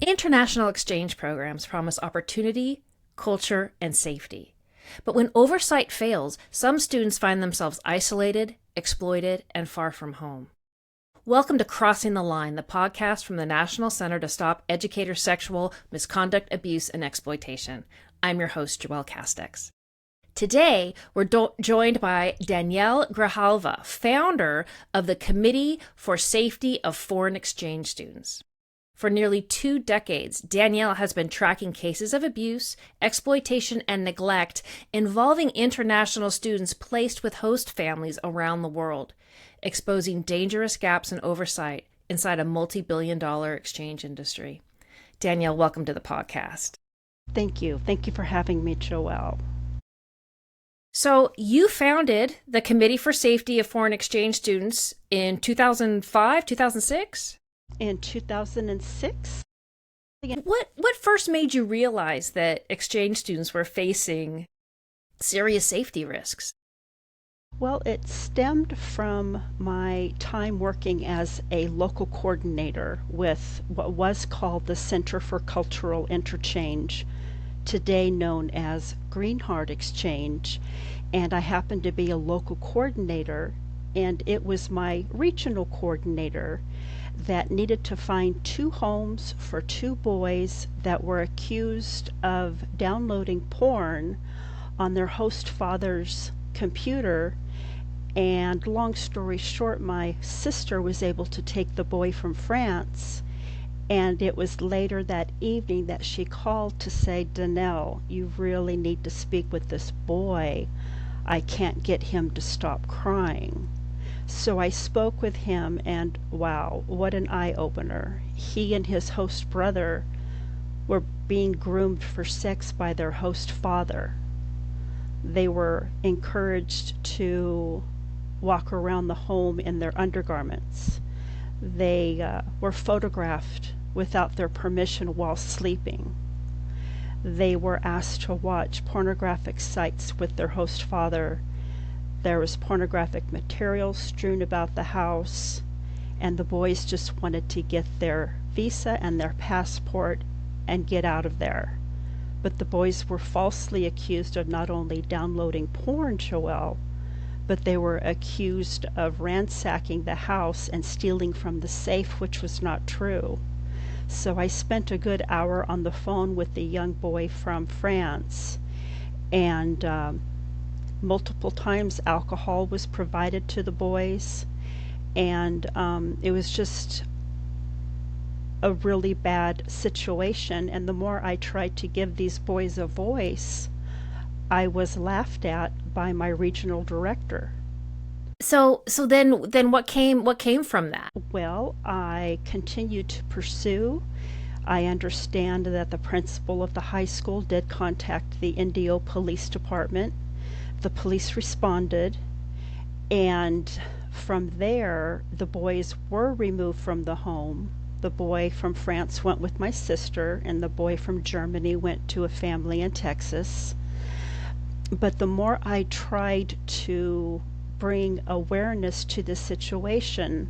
International exchange programs promise opportunity, culture, and safety. But when oversight fails, some students find themselves isolated, exploited, and far from home. Welcome to Crossing the Line, the podcast from the National Center to Stop Educator Sexual Misconduct, Abuse, and Exploitation. I'm your host, Joelle Casteix. Today, we're joined by Danielle Grijalva, founder of the Committee for Safety of Foreign Exchange Students. For nearly 2 decades, Danielle has been tracking cases of abuse, exploitation, and neglect involving international students placed with host families around the world, exposing dangerous gaps in oversight inside a multi-billion-dollar exchange industry. Danielle, welcome to the podcast. Thank you. Thank you for having me, Joelle. So you founded the Committee for Safety of Foreign Exchange Students in 2005, 2006? In 2006. What first made you realize that exchange students were facing serious safety risks? Well, it stemmed from my time working as a local coordinator with what was called the Center for Cultural Interchange, today known as Greenheart Exchange, and I happened to be a local coordinator, and it was my regional coordinator that needed to find 2 homes for 2 boys that were accused of downloading porn on their host father's computer. And long story short, my sister was able to take the boy from France, and it was later that evening that she called to say, "Danielle, you really need to speak with this boy. I can't get him to stop crying." So I spoke with him, and wow, what an eye-opener. He and his host brother were being groomed for sex by their host father. They were encouraged to walk around the home in their undergarments. They were photographed without their permission while sleeping. They were asked to watch pornographic sites with their host father. There was pornographic material strewn about the house, and the boys just wanted to get their visa and their passport and get out of there. But the boys were falsely accused of not only downloading porn, Joelle, but they were accused of ransacking the house and stealing from the safe, which was not true. So I spent a good hour on the phone with the young boy from France, and multiple times alcohol was provided to the boys, and it was just a really bad situation. And the more I tried to give these boys a voice, I was laughed at by my regional director. So then what came from that? Well, I continued to pursue. I understand that the principal of the high school did contact the Indio Police Department. The police responded, and from there, the boys were removed from the home. The boy from France went with my sister, and the boy from Germany went to a family in Texas. But the more I tried to bring awareness to the situation,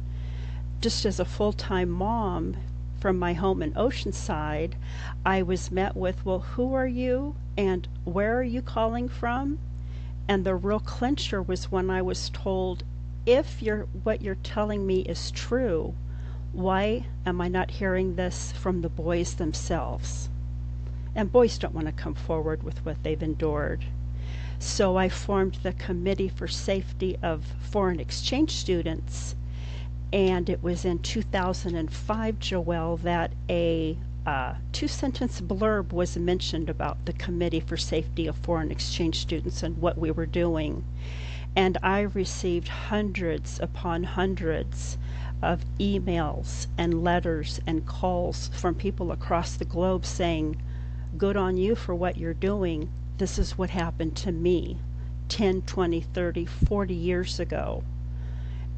just as a full-time mom from my home in Oceanside, I was met with, "Well, who are you, and where are you calling from?" And the real clincher was when I was told, "If what you're telling me is true, why am I not hearing this from the boys themselves?" And boys don't want to come forward with what they've endured. So I formed the Committee for Safety of Foreign Exchange Students, and it was in 2005, Joelle, that a 2-sentence blurb was mentioned about the Committee for Safety of Foreign Exchange Students and what we were doing. And I received hundreds upon hundreds of emails and letters and calls from people across the globe saying, "Good on you for what you're doing. This is what happened to me 10, 20, 30, 40 years ago."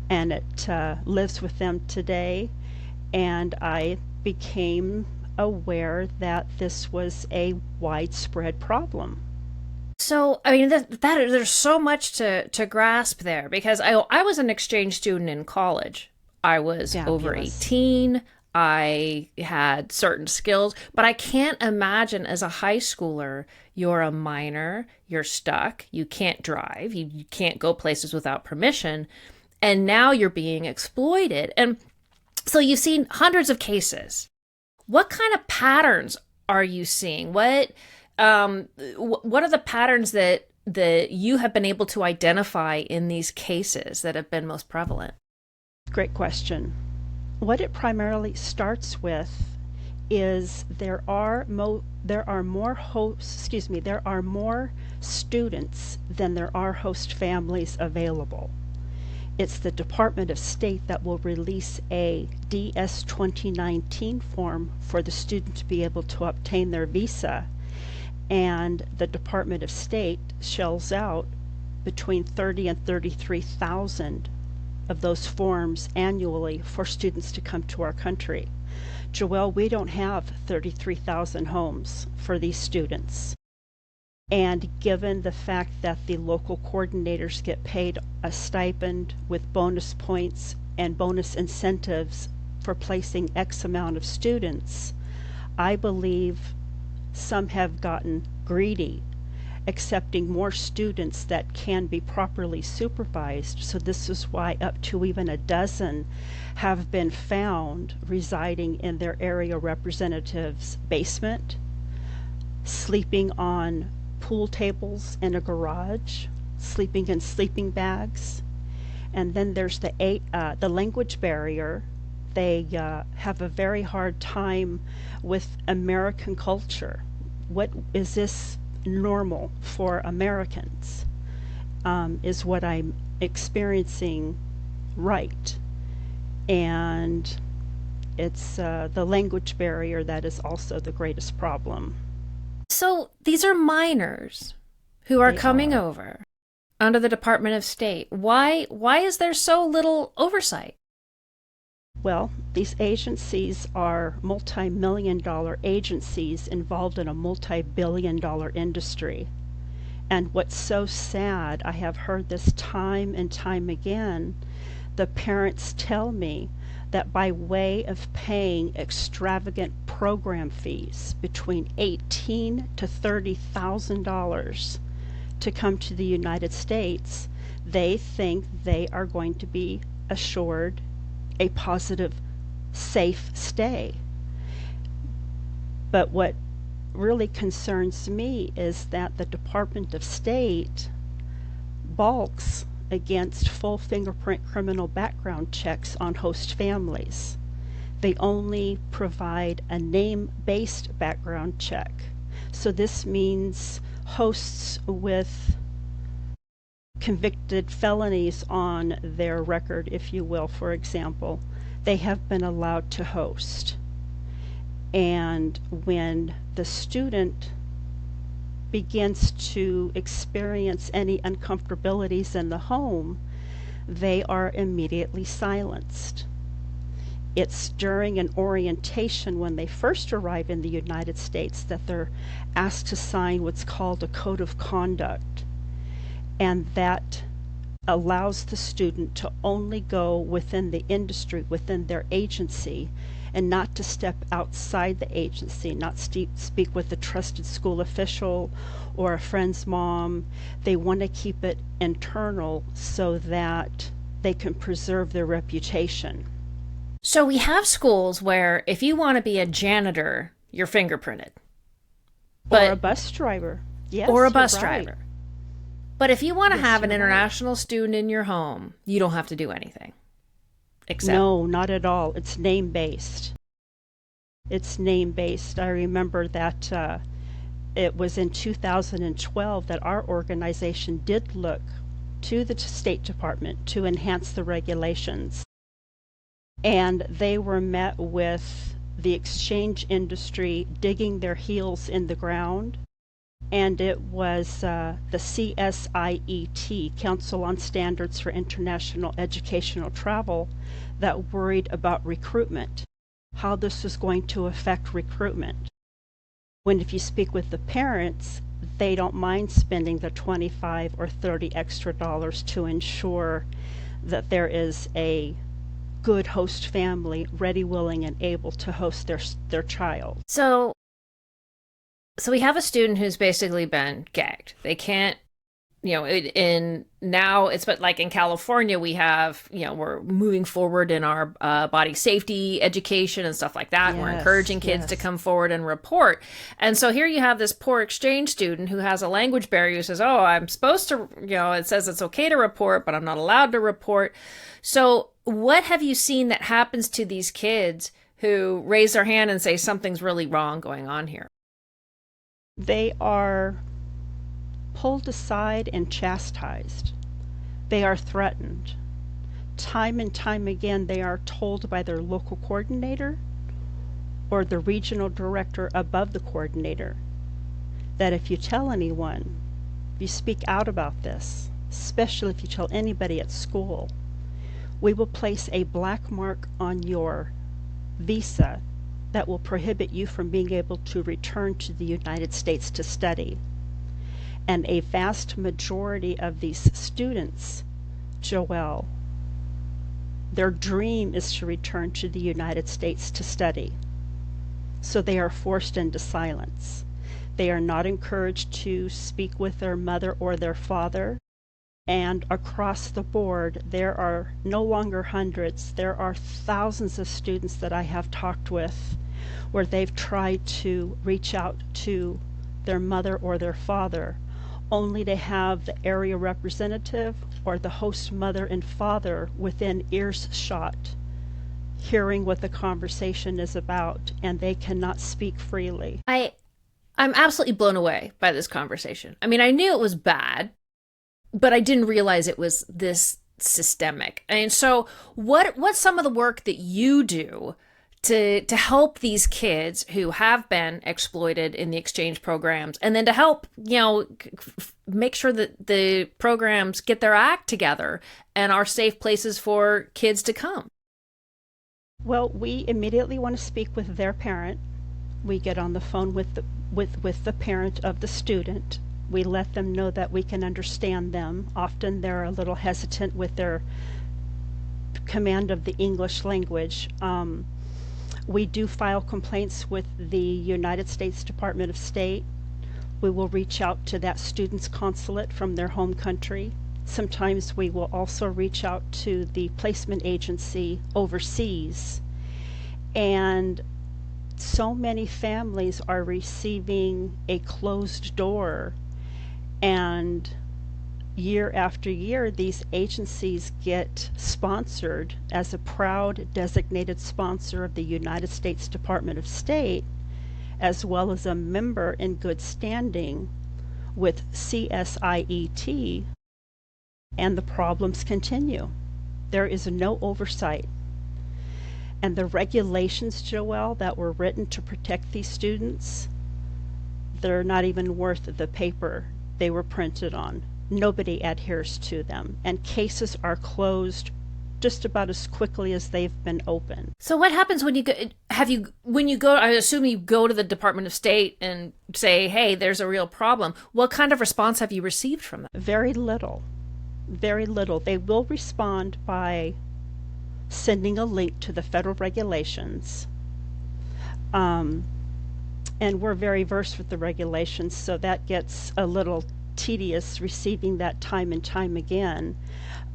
And it lives with them today. And I became aware that this was a widespread problem. So, I mean, there's so much to grasp there, because I was an exchange student in college. I was over Fabulous. 18. I had certain skills, but I can't imagine as a high schooler, you're a minor, you're stuck, you can't drive, you can't go places without permission, and now you're being exploited. And so you've seen hundreds of cases. What kind of patterns are you seeing? What are the patterns that you have been able to identify in these cases that have been most prevalent? Great question. What it primarily starts with is there are more students than there are host families available. It's the Department of State that will release a DS 2019 form for the student to be able to obtain their visa, and the Department of State shells out between 30 and 33,000 of those forms annually for students to come to our country. Joelle, we don't have 33,000 homes for these students. And given the fact that the local coordinators get paid a stipend with bonus points and bonus incentives for placing X amount of students, I believe some have gotten greedy, accepting more students that can be properly supervised. So this is why up to even a dozen have been found residing in their area representative's basement, sleeping on pool tables in a garage, sleeping in sleeping bags. And then there's the language barrier. They have a very hard time with American culture. What is this normal for Americans, is what I'm experiencing, right? And it's the language barrier that is also the greatest problem. So these are minors who are They coming are. over under the Department of State. Why is there so little oversight? Well, these agencies are multi-million-dollar agencies involved in a multi-billion-dollar industry. And what's so sad, I have heard this time and time again, the parents tell me that by way of paying extravagant program fees between $18,000 to $30,000 to come to the United States, they think they are going to be assured a positive, safe stay. But what really concerns me is that the Department of State balks against full fingerprint criminal background checks on host families. They only provide a name-based background check. So this means hosts with convicted felonies on their record, if you will, for example, they have been allowed to host. And when the student begins to experience any uncomfortabilities in the home, they are immediately silenced. It's during an orientation when they first arrive in the United States that they're asked to sign what's called a code of conduct. And that allows the student to only go within the industry, within their agency, and not to step outside the agency, not speak with a trusted school official or a friend's mom. They want to keep it internal so that they can preserve their reputation. So we have schools where if you want to be a janitor, you're fingerprinted. Or a bus driver. Yes, or a bus you're right. driver. But if you want to Yes, have an you're right. international student in your home, you don't have to do anything. Except No, not at all. It's name-based. It's name-based. I remember that it was in 2012 that our organization did look to the State Department to enhance the regulations. And they were met with the exchange industry digging their heels in the ground. And it was the CSIET, Council on Standards for International Educational Travel, that worried about recruitment, how this was going to affect recruitment. When if you speak with the parents, they don't mind spending the 25 or 30 extra dollars to ensure that there is a good host family, ready, willing, and able to host their child. So we have a student who's basically been gagged. They can't, in now it's, but like in California, we have, we're moving forward in our body safety education and stuff like that. Yes, we're encouraging kids to come forward and report. And so here you have this poor exchange student who has a language barrier who says, oh, I'm supposed to, it says it's okay to report, but I'm not allowed to report. So what have you seen that happens to these kids who raise their hand and say something's really wrong going on here? They are pulled aside and chastised. They are threatened. Time and time again, they are told by their local coordinator or the regional director above the coordinator that if you tell anyone, if you speak out about this, especially if you tell anybody at school, we will place a black mark on your visa that will prohibit you from being able to return to the United States to study. And a vast majority of these students, Joelle, their dream is to return to the United States to study. So they are forced into silence. They are not encouraged to speak with their mother or their father. And across the board, there are no longer hundreds, there are thousands of students that I have talked with where they've tried to reach out to their mother or their father, only to have the area representative or the host mother and father within earshot, hearing what the conversation is about, and they cannot speak freely. I'm absolutely blown away by this conversation. I mean, I knew it was bad, but I didn't realize it was this systemic. And so what's some of the work that you do to help these kids who have been exploited in the exchange programs, and then to help, make sure that the programs get their act together and are safe places for kids to come? Well, we immediately want to speak with their parent. We get on the phone with the parent of the student. We let them know that we can understand them. Often they're a little hesitant with their command of the English language. We do file complaints with the United States Department of State. We will reach out to that student's consulate from their home country. Sometimes we will also reach out to the placement agency overseas. And so many families are receiving a closed door, and year after year these agencies get sponsored as a proud designated sponsor of the United States Department of State, as well as a member in good standing with CSIET, and the problems continue. There is no oversight. And the regulations, Joelle, that were written to protect these students, they're not even worth the paper they were printed on. Nobody adheres to them, and cases are closed just about as quickly as they've been opened. So what happens when you go, I assume you go to the Department of State and say, hey, there's a real problem. What kind of response have you received from them? Very little. Very little. They will respond by sending a link to the federal regulations. And we're very versed with the regulations, so that gets a little tedious receiving that time and time again.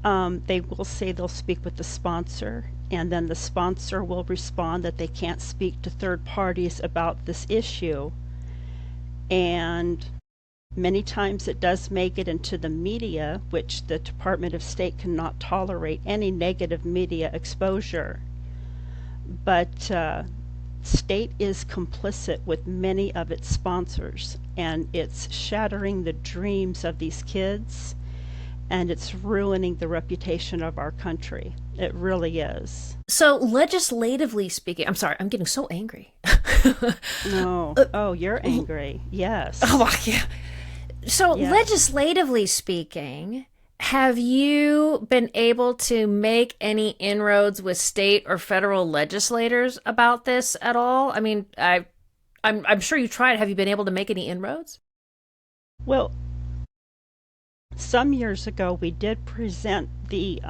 They will say they'll speak with the sponsor, and then the sponsor will respond that they can't speak to third parties about this issue. And many times it does make it into the media, which the Department of State cannot tolerate any negative media exposure. But state is complicit with many of its sponsors, and it's shattering the dreams of these kids, and it's ruining the reputation of our country. It really is. So legislatively speaking, I'm sorry, I'm getting so angry. No. Oh, you're angry. Yes. Oh, yeah. So Yes. legislatively speaking, have you been able to make any inroads with state or federal legislators about this at all? I mean, I'm sure you tried. Have you been able to make any inroads? Well, some years ago we did present the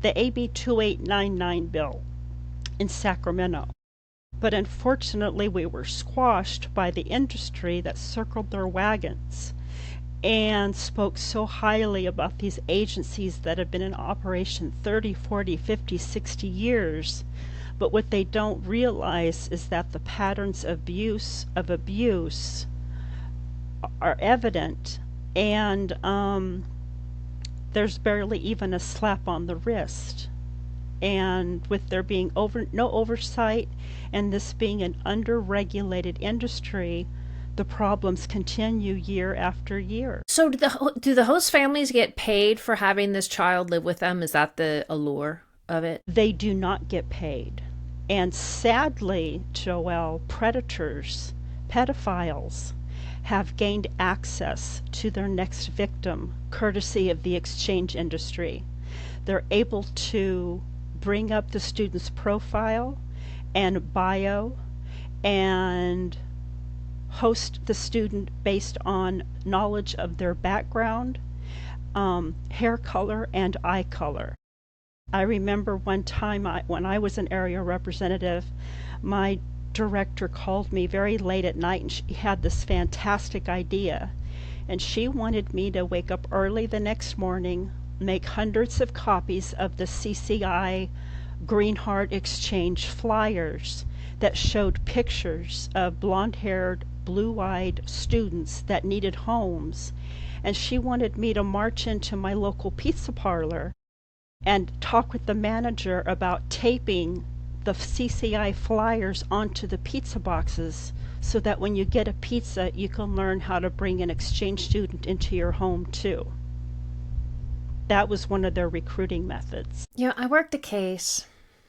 the AB 2899 bill in Sacramento. But unfortunately, we were squashed by the industry that circled their wagons and spoke so highly about these agencies that have been in operation 30, 40, 50, 60 years. But what they don't realize is that the patterns of abuse are evident, and there's barely even a slap on the wrist. And with there being no oversight and this being an under-regulated industry, the problems continue year after year. So do the host families get paid for having this child live with them? Is that the allure of it? They do not get paid. And sadly, Joelle, predators, pedophiles, have gained access to their next victim courtesy of the exchange industry. They're able to bring up the student's profile and bio and host the student based on knowledge of their background, hair color, and eye color. I remember one time when I was an area representative, my director called me very late at night, and she had this fantastic idea. And she wanted me to wake up early the next morning, make hundreds of copies of the CCI Green Heart Exchange flyers that showed pictures of blonde-haired, blue-eyed students that needed homes. And she wanted me to march into my local pizza parlor and talk with the manager about taping the CCI flyers onto the pizza boxes so that when you get a pizza, you can learn how to bring an exchange student into your home too. That was one of their recruiting methods. Yeah, I worked a case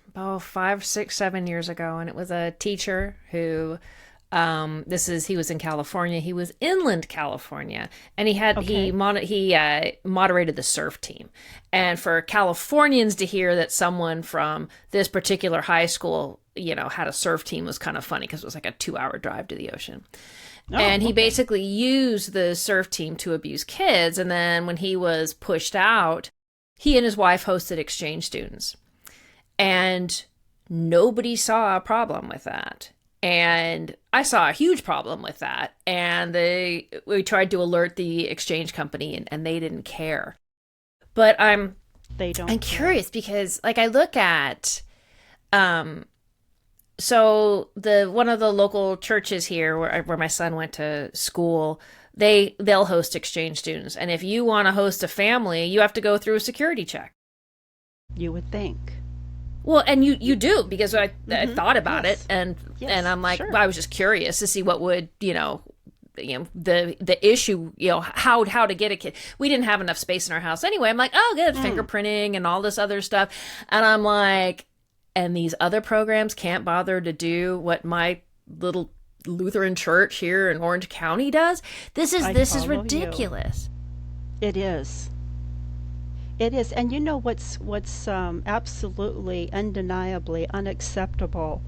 about 5, 6, 7 years ago, and it was a teacher who he was in California. He was inland California, and he moderated the surf team. And for Californians to hear that someone from this particular high school, had a surf team was kind of funny because it was like a 2-hour drive to the ocean. And he basically used the surf team to abuse kids. And then when he was pushed out, he and his wife hosted exchange students. And nobody saw a problem with that. And I saw a huge problem with that. And we tried to alert the exchange company, and they didn't care. But I'm curious because, like, I look at, so one of the local churches here where my son went to school, they'll host exchange students. And if you want to host a family, you have to go through a security check. You would think. Well, and you do, because I thought about it, and I'm like, sure. I was just curious to see what would, the issue, how to get a kid. We didn't have enough space in our house anyway. I'm like, oh, good, fingerprinting and all this other stuff. And I'm like, and these other programs can't bother to do what my little Lutheran church here in Orange County does? This is ridiculous. It is. It is. And you know what's absolutely, undeniably unacceptable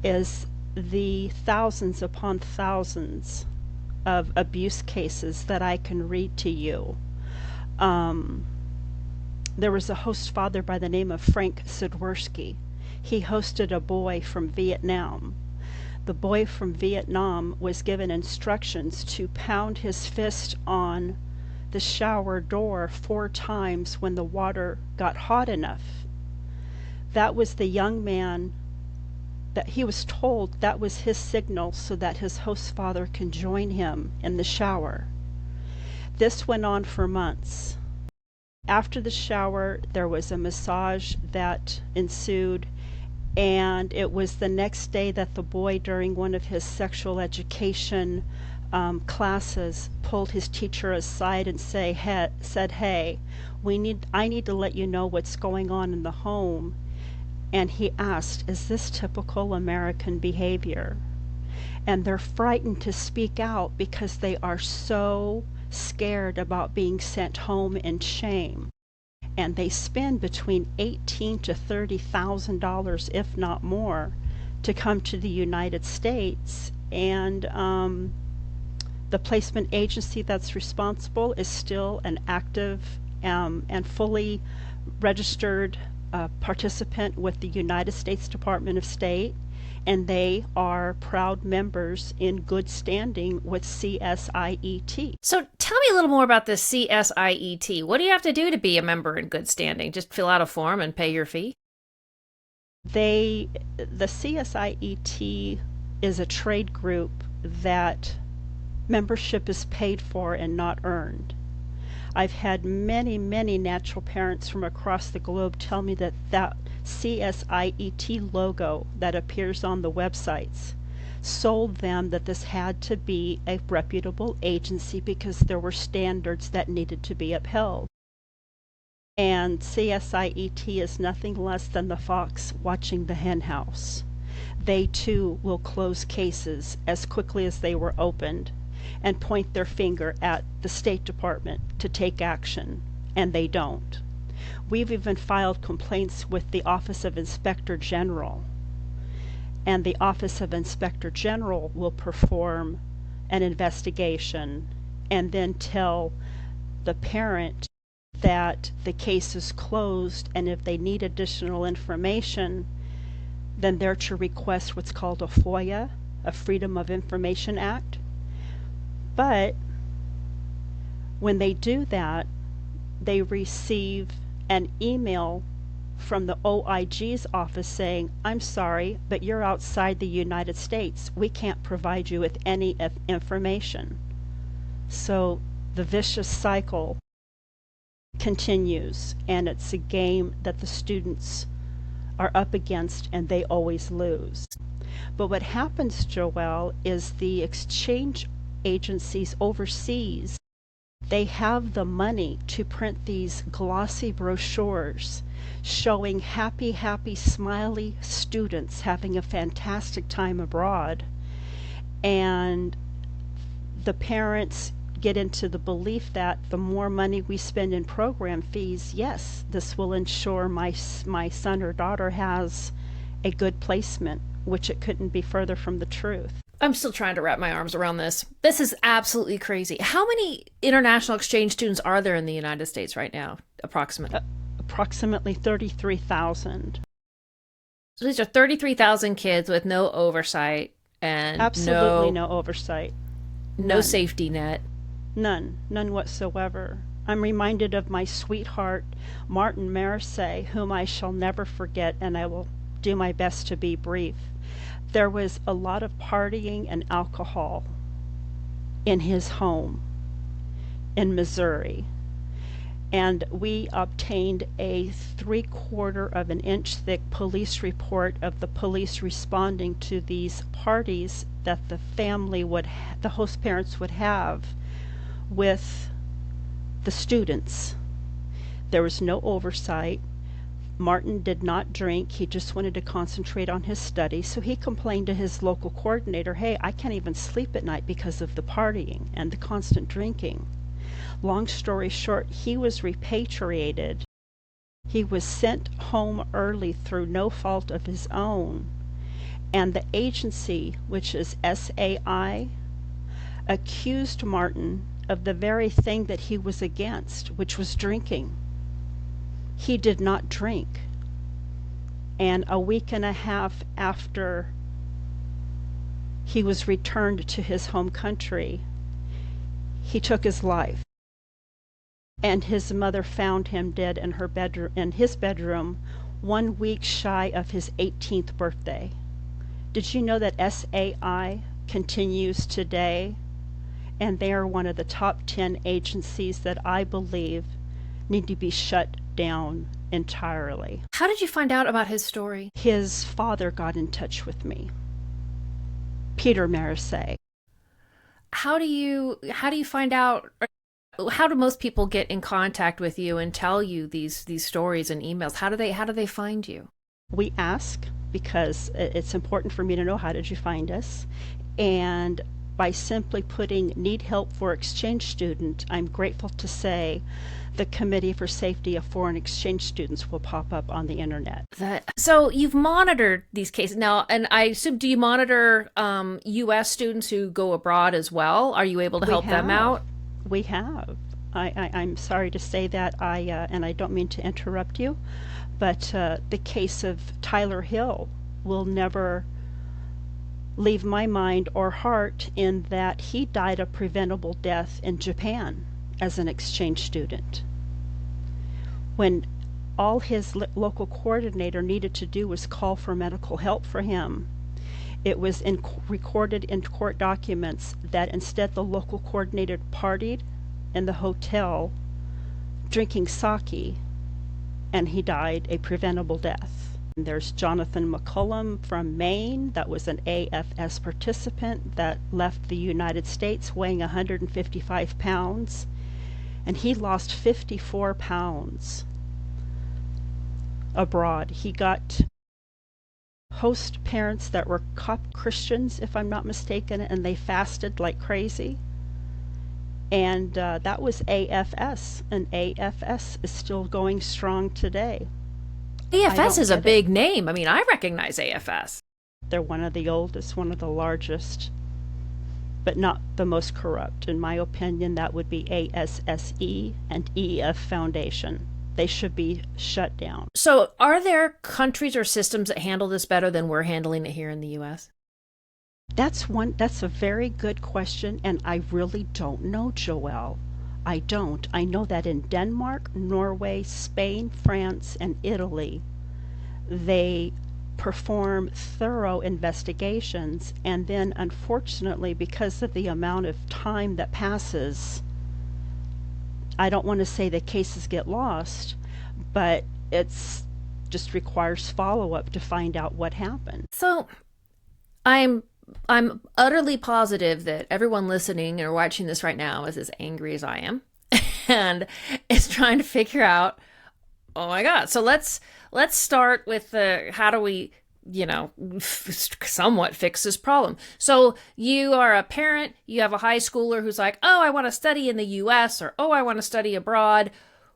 is the thousands upon thousands of abuse cases that I can read to you. There was a host father by the name of Frank Sidwerski. He hosted a boy from Vietnam. The boy from Vietnam was given instructions to pound his fist on the shower door 4 times when the water got hot enough. That was the young man that he was told that was his signal so that his host father can join him in the shower. This went on for months. After the shower, there was a massage that ensued, and it was the next day that the boy, during one of his sexual education classes, pulled his teacher aside and said, "Hey, I need to let you know what's going on in the home." And he asked, "Is this typical American behavior?" And they're frightened to speak out because they are so scared about being sent home in shame. And they spend between $18,000 to $30,000, if not more, to come to the United States. And the placement agency that's responsible is still an active and fully registered a participant with the United States Department of State, and they are proud members in good standing with CSIET. So tell me a little more about this CSIET. What do you have to do to be a member in good standing? Just fill out a form and pay your fee? The CSIET is a trade group that membership is paid for and not earned. I've had many, many natural parents from across the globe tell me that that CSIET logo that appears on the websites sold them that this had to be a reputable agency because there were standards that needed to be upheld. And CSIET is nothing less than the fox watching the hen house. They too will close cases as quickly as they were opened and point their finger at the State Department to take action, and they don't. We've even filed complaints with the Office of Inspector General, and the Office of Inspector General will perform an investigation and then tell the parent that the case is closed, and if they need additional information, then they're to request what's called a FOIA, a Freedom of Information Act. But when they do that, they receive an email from the OIG's office saying, I'm sorry, but you're outside the United States. We can't provide you with any information. So the vicious cycle continues, and it's a game that the students are up against and they always lose. But what happens, Joelle, is the exchange agencies overseas, they have the money to print these glossy brochures showing happy, happy, smiley students having a fantastic time abroad. And the parents get into the belief that the more money we spend in program fees, yes, this will ensure my son or daughter has a good placement, which it couldn't be further from the truth. I'm still trying to wrap my arms around this. This is absolutely crazy. How many international exchange students are there in the United States right now, approximately? Approximately 33,000. So these are 33,000 kids with no oversight and absolutely no oversight. No safety net. None whatsoever. I'm reminded of my sweetheart, Martin Marisay, whom I shall never forget, and I will do my best to be brief. There was a lot of partying and alcohol in his home in Missouri, and we obtained a 3/4 of an inch thick police report of the police responding to these parties that the family the host parents would have with the students. There was no oversight. Martin did not drink. He just wanted to concentrate on his studies. So he complained to his local coordinator, hey, I can't even sleep at night because of the partying and the constant drinking. Long story short, he was repatriated. He was sent home early through no fault of his own. And the agency, which is SAI, accused Martin of the very thing that he was against, which was drinking. He did not drink. And a week and a half after he was returned to his home country, he took his life. And his mother found him dead in his bedroom 1 week shy of his 18th birthday. Did you know that SAI continues today? And they are one of the top 10 agencies that I believe need to be shut down entirely. How did you find out about his story? His father got in touch with me, Peter Marisay. How do you find out? How do most people get in contact with you and tell you these stories and emails? How do they find you? We ask because it's important for me to know, how did you find us? And by simply putting need help for exchange student, I'm grateful to say the Committee for Safety of Foreign Exchange Students will pop up on the internet. So you've monitored these cases now, and I assume, do you monitor U.S. students who go abroad as well? Are you able to help them out? We have. I'm sorry to say that, and I don't mean to interrupt you, But the case of Tyler Hill will never leave my mind or heart, in that he died a preventable death in Japan as an exchange student, when all his local coordinator needed to do was call for medical help for him. It was recorded in court documents that instead the local coordinator partied in the hotel drinking sake, and he died a preventable death. And there's Jonathan McCullum from Maine, that was an AFS participant that left the United States weighing 155 pounds, and he lost 54 pounds abroad. He got host parents that were Coptic Christians, if I'm not mistaken, and they fasted like crazy. And that was AFS, and AFS is still going strong today. AFS is a big name. I mean, I recognize AFS. They're one of the oldest, one of the largest, but not the most corrupt. In my opinion, that would be ASSE and EF Foundation. They should be shut down. So are there countries or systems that handle this better than we're handling it here in the U.S.? That's a very good question, and I really don't know, Joelle. I don't. I know that in Denmark, Norway, Spain, France, and Italy, they perform thorough investigations, and then unfortunately, because of the amount of time that passes, I don't want to say the cases get lost, but it's just requires follow-up to find out what happened. So I'm utterly positive that everyone listening or watching this right now is as angry as I am and is trying to figure out, oh my God. So let's start with how do we, somewhat fix this problem. So you are a parent, you have a high schooler who's like, oh, I want to study in the US, or, oh, I want to study abroad.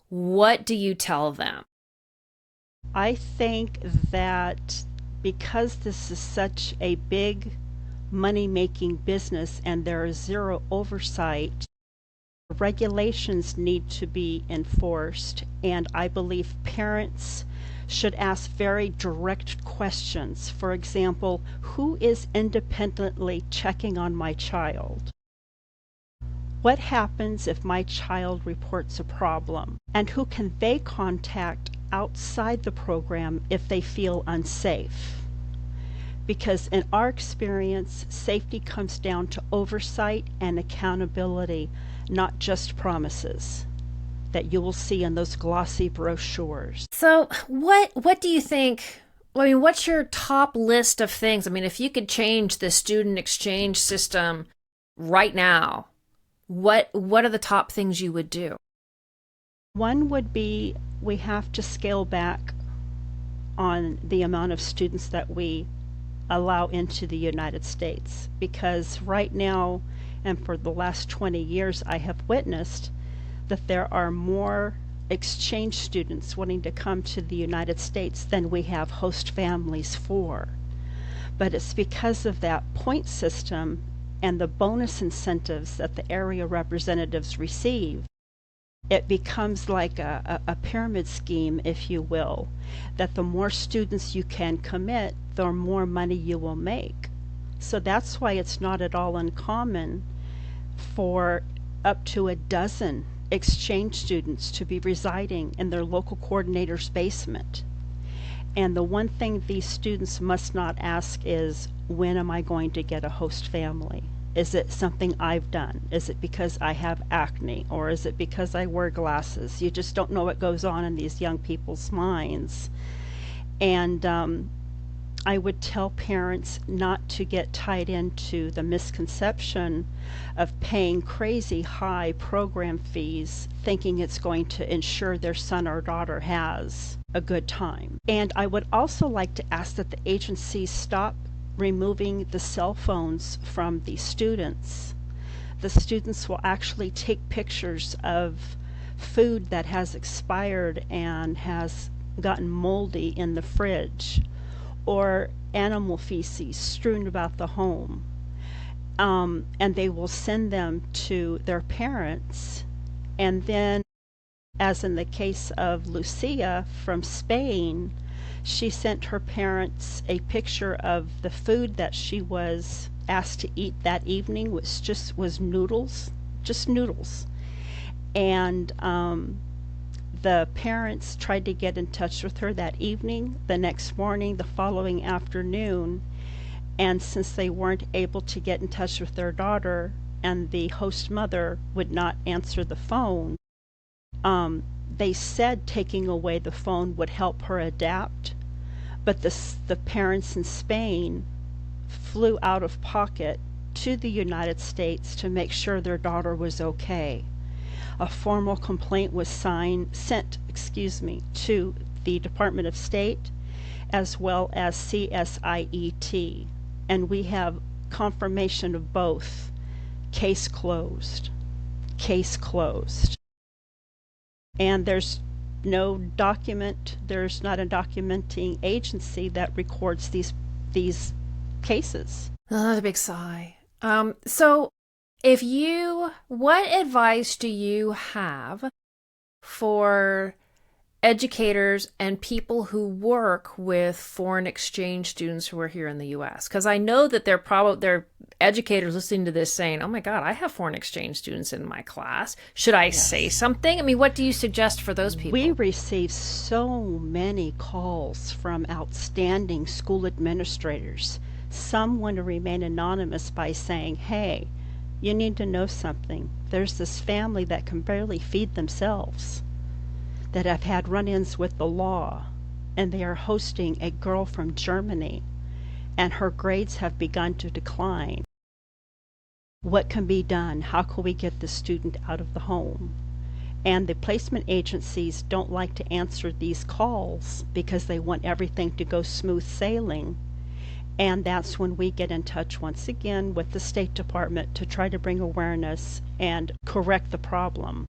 What do you tell them? I think that because this is such a big money-making business and there is zero oversight, regulations need to be enforced, and I believe parents should ask very direct questions. For example, who is independently checking on my child? What happens if my child reports a problem? And who can they contact outside the program if they feel unsafe? Because in our experience, safety comes down to oversight and accountability, not just promises that you will see in those glossy brochures. So what do you think? I mean, what's your top list of things? I mean, if you could change the student exchange system right now, what are the top things you would do? One would be, we have to scale back on the amount of students that we allow into the United States, because right now and for the last 20 years I have witnessed that there are more exchange students wanting to come to the United States than we have host families for. But it's because of that point system and the bonus incentives that the area representatives receive. It becomes like a pyramid scheme, if you will, that the more students you can commit, the more money you will make. So that's why it's not at all uncommon for up to a dozen exchange students to be residing in their local coordinator's basement. And the one thing these students must not ask is, when am I going to get a host family? Is it something I've done? Is it because I have acne? Or is it because I wear glasses? You just don't know what goes on in these young people's minds. And I would tell parents not to get tied into the misconception of paying crazy high program fees, thinking it's going to ensure their son or daughter has a good time. And I would also like to ask that the agencies stop removing the cell phones from the students. The students will actually take pictures of food that has expired and has gotten moldy in the fridge, or animal feces strewn about the home, and they will send them to their parents, and then As in the case of Lucia from Spain, she sent her parents a picture of the food that she was asked to eat that evening, which just was noodles, just noodles. And the parents tried to get in touch with her that evening, the next morning, the following afternoon, and since they weren't able to get in touch with their daughter and the host mother would not answer the phone, they said taking away the phone would help her adapt, but the parents in Spain flew out of pocket to the United States to make sure their daughter was okay. A formal complaint was to the Department of State as well as CSIET, and we have confirmation of both. Case closed. Case closed. And there's not a documenting agency that records these cases. Another big sigh. So what advice do you have for educators and people who work with foreign exchange students who are here in the U.S.? Because I know that there are educators listening to this saying, oh my God, I have foreign exchange students in my class. Should I say something? I mean, what do you suggest for those people? We receive so many calls from outstanding school administrators. Some want to remain anonymous by saying, hey, you need to know something. There's this family that can barely feed themselves, that have had run-ins with the law, and they are hosting a girl from Germany, and her grades have begun to decline. What can be done? How can we get the student out of the home? And the placement agencies don't like to answer these calls because they want everything to go smooth sailing. And that's when we get in touch once again with the State Department to try to bring awareness and correct the problem.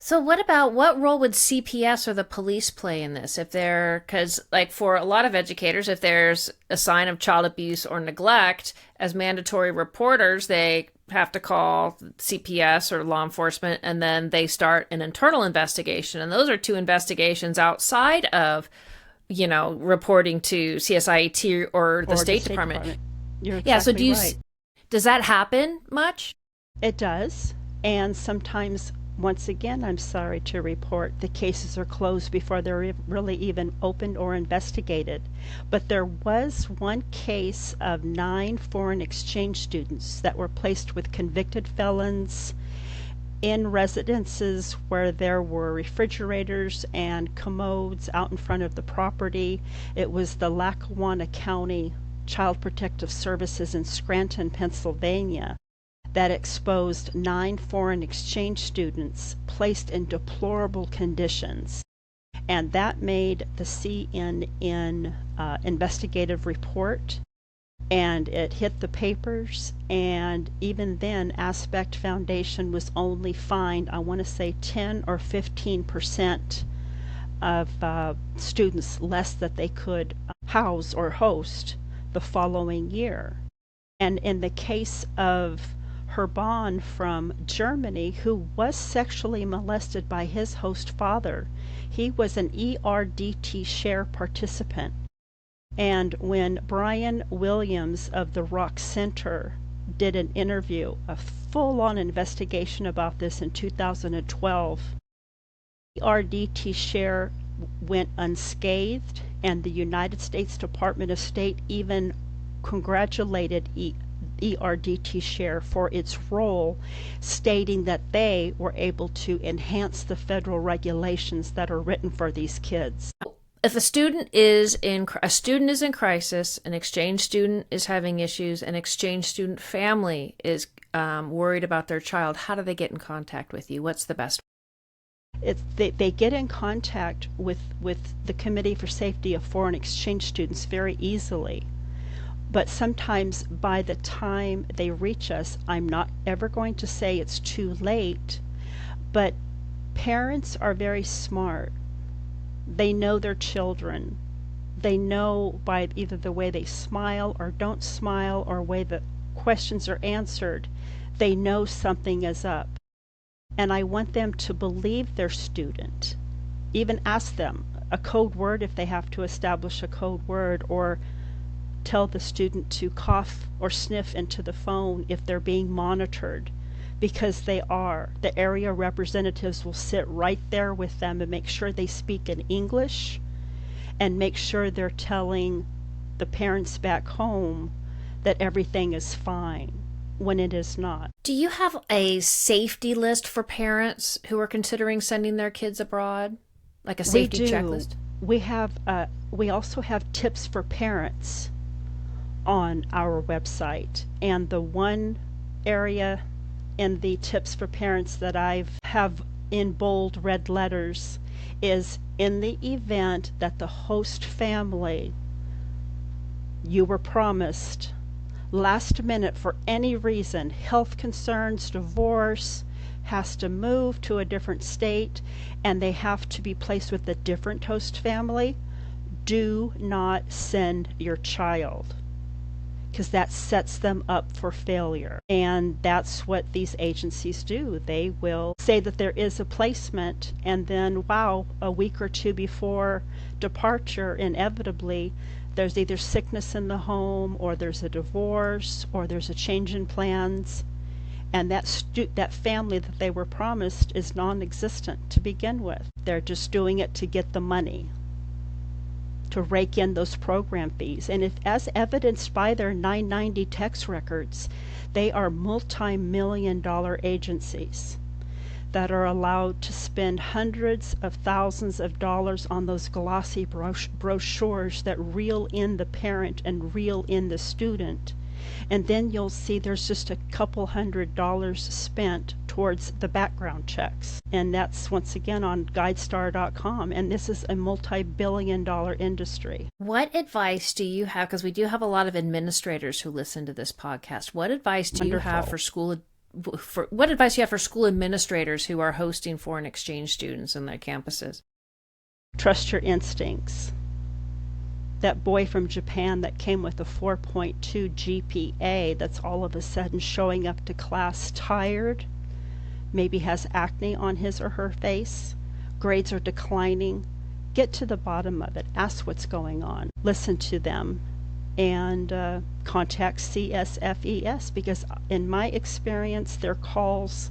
So what role would CPS or the police play in this? Because like for a lot of educators, if there's a sign of child abuse or neglect, as mandatory reporters, they have to call CPS or law enforcement, and then they start an internal investigation. And those are two investigations outside of, reporting to CSIET or the State Department. You're exactly right. Does that happen much? It does. And sometimes, once again, I'm sorry to report, the cases are closed before they're really even opened or investigated. But there was one case of 9 foreign exchange students that were placed with convicted felons in residences where there were refrigerators and commodes out in front of the property. It was the Lackawanna County Child Protective Services in Scranton, Pennsylvania, that exposed 9 foreign exchange students placed in deplorable conditions. And that made the CNN investigative report, and it hit the papers. And even then, Aspect Foundation was only fined, I want to say 10 or 15% of students less that they could house or host the following year. And in the case of Herban from Germany, who was sexually molested by his host father, he was an ERDT share participant. And when Brian Williams of the Rock Center did an interview, a full-on investigation about this in 2012, ERDT share went unscathed, and the United States Department of State even congratulated ERDT share for its role, stating that they were able to enhance the federal regulations that are written for these kids. If a student is in crisis, an exchange student is having issues, an exchange student family is worried about their child, how do they get in contact with you? What's the best? They get in contact with the Committee for Safety of Foreign Exchange Students very easily. But sometimes by the time they reach us, I'm not ever going to say it's too late, but parents are very smart. They know their children. They know by either the way they smile or don't smile or way the questions are answered, they know something is up. and I want them to believe their student. Even ask them a code word if they have to establish a code word, or tell the student to cough or sniff into the phone if they're being monitored, because they are. The area representatives will sit right there with them and make sure they speak in English and make sure they're telling the parents back home that everything is fine when it is not. Do you have a safety list for parents who are considering sending their kids abroad? Like a safety checklist? We also have tips for parents on our website. And the one area in the tips for parents that I have in bold red letters is, in the event that the host family you were promised last minute for any reason, health concerns, divorce, has to move to a different state, and they have to be placed with a different host family, do not send your child, because that sets them up for failure. And that's what these agencies do. They will say that there is a placement, and then, wow, a week or two before departure, inevitably, there's either sickness in the home, or there's a divorce, or there's a change in plans, and that family that they were promised is non-existent to begin with. They're just doing it to get the money, to rake in those program fees. And if, as evidenced by their 990 tax records, they are multi-million-dollar agencies that are allowed to spend hundreds of thousands of dollars on those glossy brochures that reel in the parent and reel in the student. And then you'll see there's just a couple $100 spent towards the background checks. And that's once again on GuideStar.com. And this is a multi-billion-dollar industry. What advice do you have? Because we do have a lot of administrators who listen to this podcast. What advice do you have for school administrators who are hosting foreign exchange students in their campuses? Trust your instincts. That boy from Japan that came with a 4.2 GPA that's all of a sudden showing up to class tired, maybe has acne on his or her face, grades are declining. Get to the bottom of it. Ask what's going on. Listen to them, and contact CSFES, because in my experience, their calls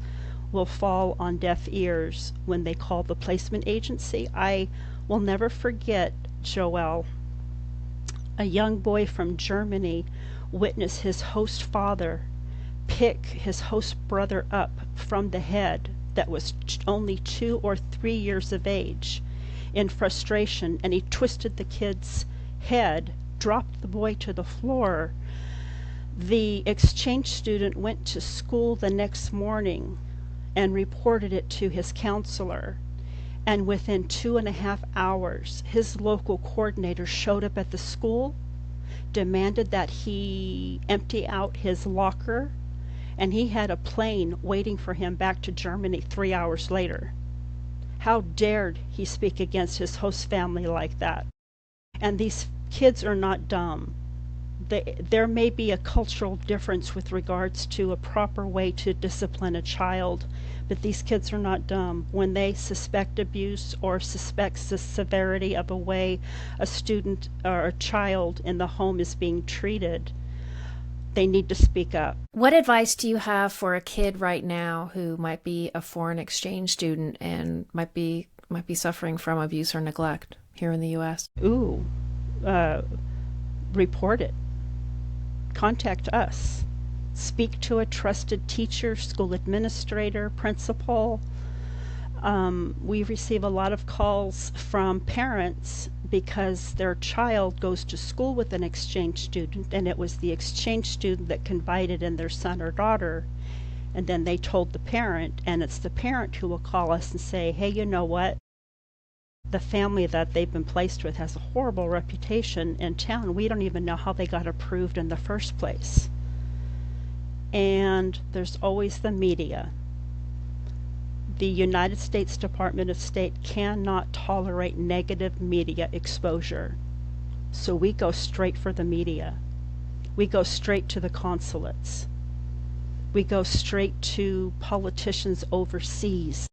will fall on deaf ears when they call the placement agency. I will never forget, Joelle, a young boy from Germany witnessed his host father pick his host brother up from the head that was only 2 or 3 years of age in frustration, and he twisted the kid's head, dropped the boy to the floor. The exchange student went to school the next morning and reported it to his counselor. And within 2.5 hours, his local coordinator showed up at the school, demanded that he empty out his locker, and he had a plane waiting for him back to Germany 3 hours later. How dared he speak against his host family like that? And these kids are not dumb. There may be a cultural difference with regards to a proper way to discipline a child, but these kids are not dumb. When they suspect abuse or suspect the severity of a way a student or a child in the home is being treated, they need to speak up. What advice do you have for a kid right now who might be a foreign exchange student and might be suffering from abuse or neglect here in the U.S.? Report it. Contact us. Speak to a trusted teacher, school administrator, principal. We receive a lot of calls from parents because their child goes to school with an exchange student, and it was the exchange student that confided in their son or daughter, and then they told the parent, and it's the parent who will call us and say, hey, you know what? The family that they've been placed with has a horrible reputation in town. We don't even know how they got approved in the first place. And there's always the media. The United States Department of State cannot tolerate negative media exposure. So we go straight for the media. We go straight to the consulates. We go straight to politicians overseas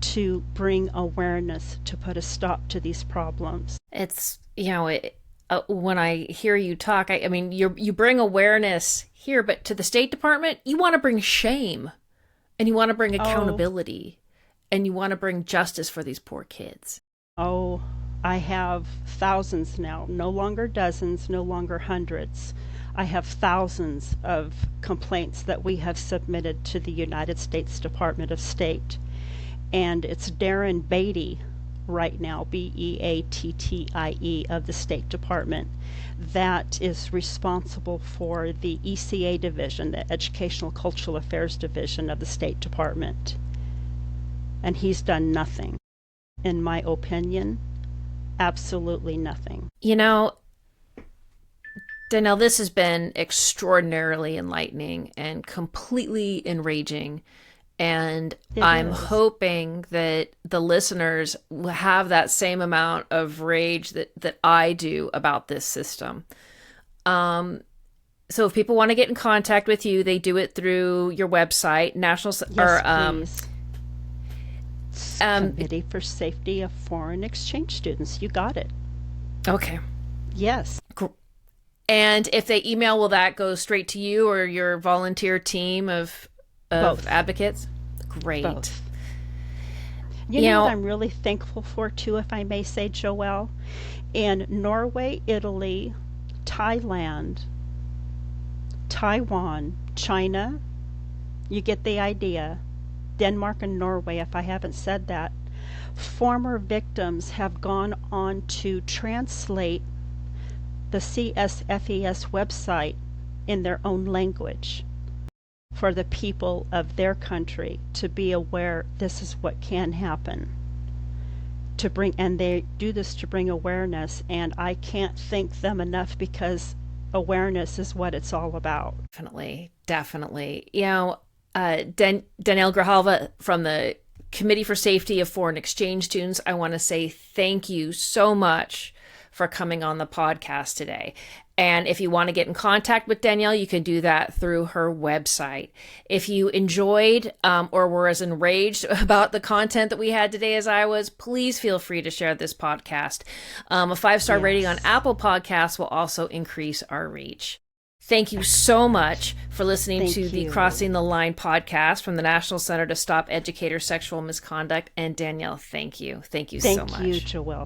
to bring awareness to put a stop to these problems. It's, when I hear you talk, I mean, you bring awareness here, but to the State Department, you want to bring shame, and you want to bring accountability, and you want to bring justice for these poor kids. Oh, I have thousands now, no longer dozens, no longer hundreds. I have thousands of complaints that we have submitted to the United States Department of State. And it's Darren Beatty right now, Beattie, of the State Department, that is responsible for the ECA division, the Educational Cultural Affairs division of the State Department. And he's done nothing. In my opinion, absolutely nothing. Danielle, this has been extraordinarily enlightening and completely enraging. And I'm hoping that the listeners will have that same amount of rage that I do about this system. So if people want to get in contact with you, they do it through your website, please. Committee for Safety of Foreign Exchange Students. You got it. Okay. Yes. And if they email, will that go straight to you or your volunteer team of Both. Advocates? Great. Both. You know what I'm really thankful for too, if I may say, Joelle? In Norway, Italy, Thailand, Taiwan, China, you get the idea. Denmark and Norway, if I haven't said that. Former victims have gone on to translate the CSFES website in their own language for the people of their country to be aware this is what can happen. And they do this to bring awareness, and I can't thank them enough because awareness is what it's all about. Definitely. Danielle Grijalva from the Committee for Safety of Foreign Exchange Students, I want to say thank you so much for coming on the podcast today. And if you want to get in contact with Danielle, you can do that through her website. If you enjoyed or were as enraged about the content that we had today as I was, please feel free to share this podcast. A 5-star rating on Apple Podcasts will also increase our reach. Thank you so much for listening to the Crossing the Line podcast from the National Center to Stop Educator Sexual Misconduct. And Danielle, thank you. Thank you so much. Thank you, Joelle.